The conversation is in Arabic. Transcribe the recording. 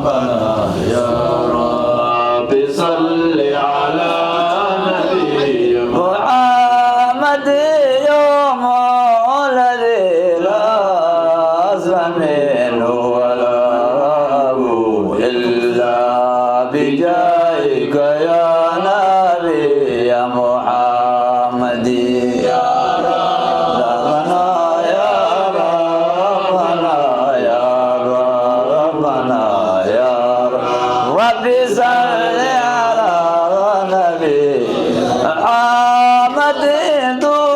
ربنا يا رب صل على نبي محمد يوم الذي لا أصل منه ولا أبو إلا بجاهك يا نبي يا محمد يا ربنا يا ربنا يا ربنا يا رب صل